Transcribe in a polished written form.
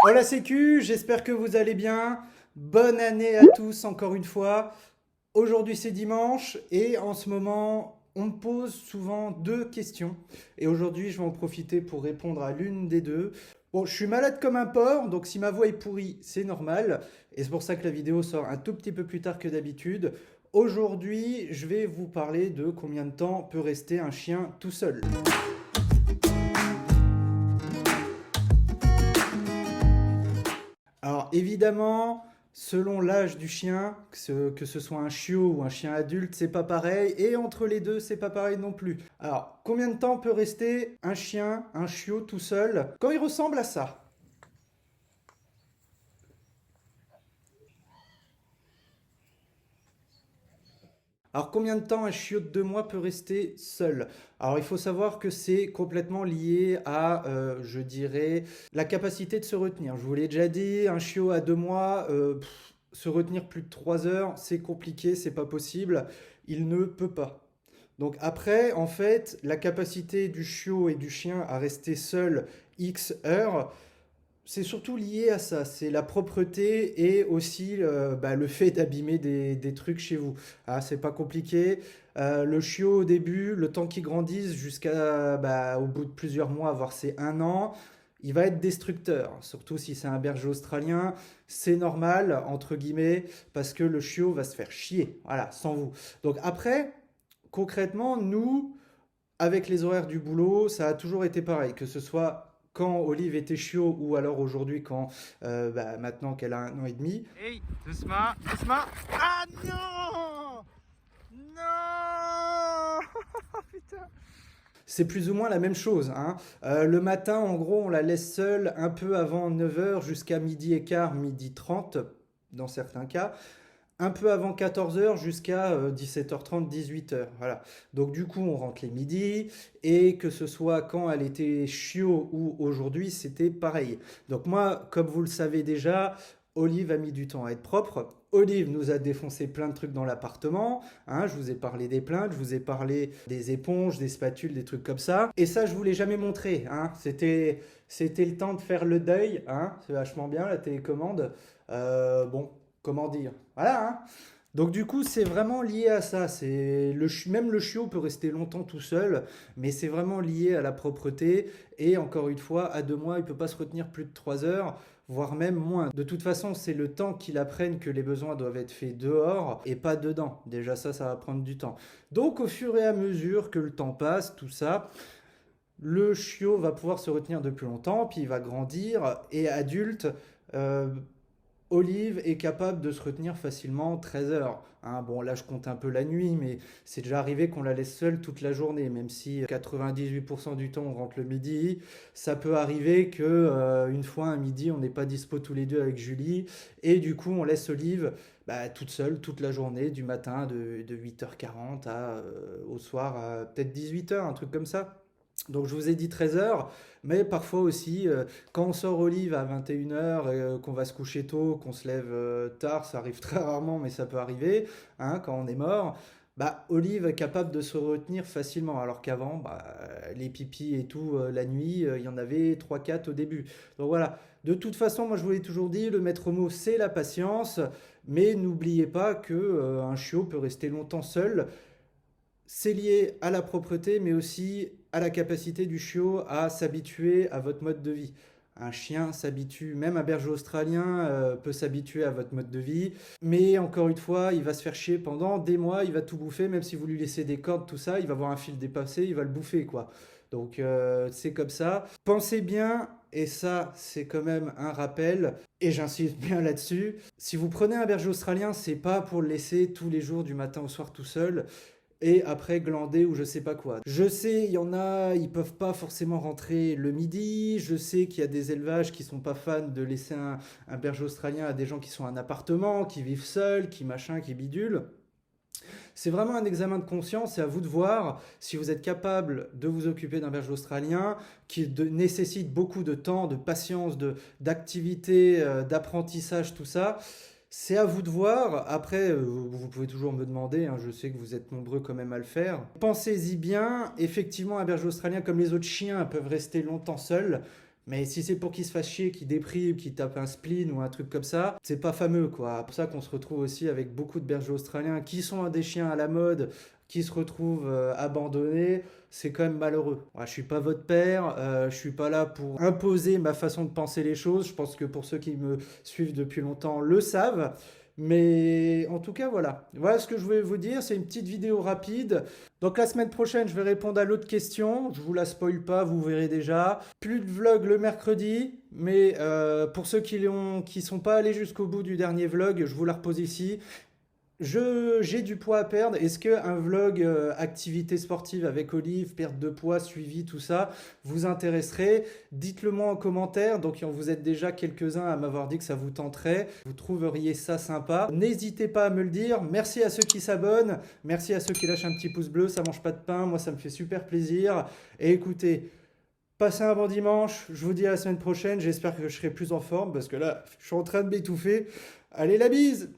Hola Sécu, j'espère que vous allez bien. Bonne année à tous encore une fois. Aujourd'hui c'est dimanche et en ce moment on me pose souvent deux questions. Et aujourd'hui je vais en profiter pour répondre à l'une des deux. Bon, je suis malade comme un porc, donc si ma voix est pourrie, c'est normal. Et c'est pour ça que la vidéo sort un tout petit peu plus tard que d'habitude. Aujourd'hui, je vais vous parler de combien de temps peut rester un chien tout seul. Alors évidemment, selon l'âge du chien, que ce soit un chiot ou un chien adulte, c'est pas pareil. Et entre les deux, c'est pas pareil non plus. Alors, combien de temps peut rester un chien, un chiot tout seul quand il ressemble à ça? Alors, combien de temps un chiot de 2 mois peut rester seul? Alors, il faut savoir que c'est complètement lié à, je dirais, la capacité de se retenir. Je vous l'ai déjà dit, un chiot à 2 mois, se retenir plus de 3 heures, c'est compliqué, c'est pas possible. Il ne peut pas. Donc après, en fait, la capacité du chiot et du chien à rester seul X heures, c'est surtout lié à ça, c'est la propreté et aussi le fait d'abîmer des trucs chez vous. Ah, c'est pas compliqué. Le chiot au début, le temps qu'il grandisse jusqu'à au bout de plusieurs mois, voire c'est 1 an, il va être destructeur. Surtout si c'est un berger australien, c'est normal entre guillemets parce que le chiot va se faire chier. Voilà, sans vous. Donc après, concrètement, nous, avec les horaires du boulot, ça a toujours été pareil, que ce soit quand Olive était chiot ou alors aujourd'hui quand maintenant qu'elle a 1 an et demi. Hey, doucement, doucement. Ah non! Non! Putain. C'est plus ou moins la même chose, hein. Le matin, en gros, on la laisse seule un peu avant 9 heures jusqu'à midi et quart, midi 30 dans certains cas. Un peu avant 14 heures jusqu'à 17h30, 18 heures. Voilà. Donc du coup, on rentre les midis et que ce soit quand elle était chiot ou aujourd'hui, c'était pareil. Donc moi, comme vous le savez déjà, Olive a mis du temps à être propre. Olive nous a défoncé plein de trucs dans l'appartement, hein. Je vous ai parlé des plaintes, je vous ai parlé des éponges, des spatules, des trucs comme ça. Et ça, je vous l'ai jamais montré, hein. C'était le temps de faire le deuil, hein. C'est vachement bien la télécommande. Bon, comment dire? Voilà, hein. Donc du coup, c'est vraiment lié à ça. Même le chiot peut rester longtemps tout seul, mais c'est vraiment lié à la propreté. Et encore une fois, à 2 mois, il peut pas se retenir plus de 3 heures, voire même moins. De toute façon, c'est le temps qu'il apprenne que les besoins doivent être faits dehors et pas dedans. Déjà ça va prendre du temps. Donc au fur et à mesure que le temps passe, tout ça, le chiot va pouvoir se retenir de plus longtemps, puis il va grandir et adulte. euh, Olive est capable de se retenir facilement 13 heures, hein. Bon, là, je compte un peu la nuit, mais c'est déjà arrivé qu'on la laisse seule toute la journée, même si 98% du temps on rentre le midi. Ça peut arriver que une fois un midi, on n'est pas dispo tous les deux avec Julie, et du coup, on laisse Olive toute seule toute la journée, du matin de 8h40 au soir à peut-être 18 heures, un truc comme ça. Donc je vous ai dit 13 heures, mais parfois aussi, quand on sort Olive à 21 heures, qu'on va se coucher tôt, qu'on se lève tard, ça arrive très rarement, mais ça peut arriver, hein, quand on est mort, Olive est capable de se retenir facilement, alors qu'avant, les pipis et tout, la nuit, il y en avait trois quatre au début. Donc voilà, de toute façon, moi je vous l'ai toujours dit, le maître mot c'est la patience, mais n'oubliez pas que un chiot peut rester longtemps seul. C'est lié à la propreté, mais aussi à la capacité du chiot à s'habituer à votre mode de vie. Un chien s'habitue, même un berger australien peut s'habituer à votre mode de vie, mais encore une fois, il va se faire chier pendant des mois, il va tout bouffer, même si vous lui laissez des cordes, tout ça, il va voir un fil dépassé, il va le bouffer, quoi. Donc c'est comme ça. Pensez bien, et ça c'est quand même un rappel, et j'insiste bien là-dessus, si vous prenez un berger australien, c'est pas pour le laisser tous les jours du matin au soir tout seul et après glander ou je sais pas quoi. Je sais, il y en a, ils peuvent pas forcément rentrer le midi. Je sais qu'il y a des élevages qui sont pas fans de laisser un berger australien à des gens qui sont en appartement, qui vivent seuls, qui machin, qui bidule. C'est vraiment un examen de conscience et à vous de voir si vous êtes capable de vous occuper d'un berger australien nécessite beaucoup de temps, de patience, d'activité, d'apprentissage, tout ça. C'est à vous de voir. Après, vous pouvez toujours me demander, hein, je sais que vous êtes nombreux quand même à le faire. Pensez-y bien. Effectivement, un berger australien, comme les autres chiens, peuvent rester longtemps seuls. Mais si c'est pour qu'il se fasse chier, qu'il déprime, qu'il tape un spleen ou un truc comme ça, c'est pas fameux, quoi. C'est pour ça qu'on se retrouve aussi avec beaucoup de bergers australiens qui sont des chiens à la mode, qui se retrouvent abandonnés. C'est quand même malheureux. Ouais, je suis pas votre père, je suis pas là pour imposer ma façon de penser les choses. Je pense que pour ceux qui me suivent depuis longtemps le savent. Mais en tout cas, voilà. Voilà ce que je voulais vous dire. C'est une petite vidéo rapide. Donc la semaine prochaine, je vais répondre à l'autre question. Je vous la spoil pas, vous verrez déjà. Plus de vlog le mercredi, mais pour ceux qui sont pas allés jusqu'au bout du dernier vlog, je vous la repose ici. J'ai du poids à perdre. Est-ce qu'un vlog activité sportive avec Olive, perte de poids, suivi, tout ça, vous intéresserait? Dites-le moi en commentaire. Donc, vous êtes déjà quelques-uns à m'avoir dit que ça vous tenterait. Vous trouveriez ça sympa. N'hésitez pas à me le dire. Merci à ceux qui s'abonnent. Merci à ceux qui lâchent un petit pouce bleu. Ça mange pas de pain. Moi, ça me fait super plaisir. Et écoutez, passez un bon dimanche. Je vous dis à la semaine prochaine. J'espère que je serai plus en forme parce que là, je suis en train de m'étouffer. Allez, la bise!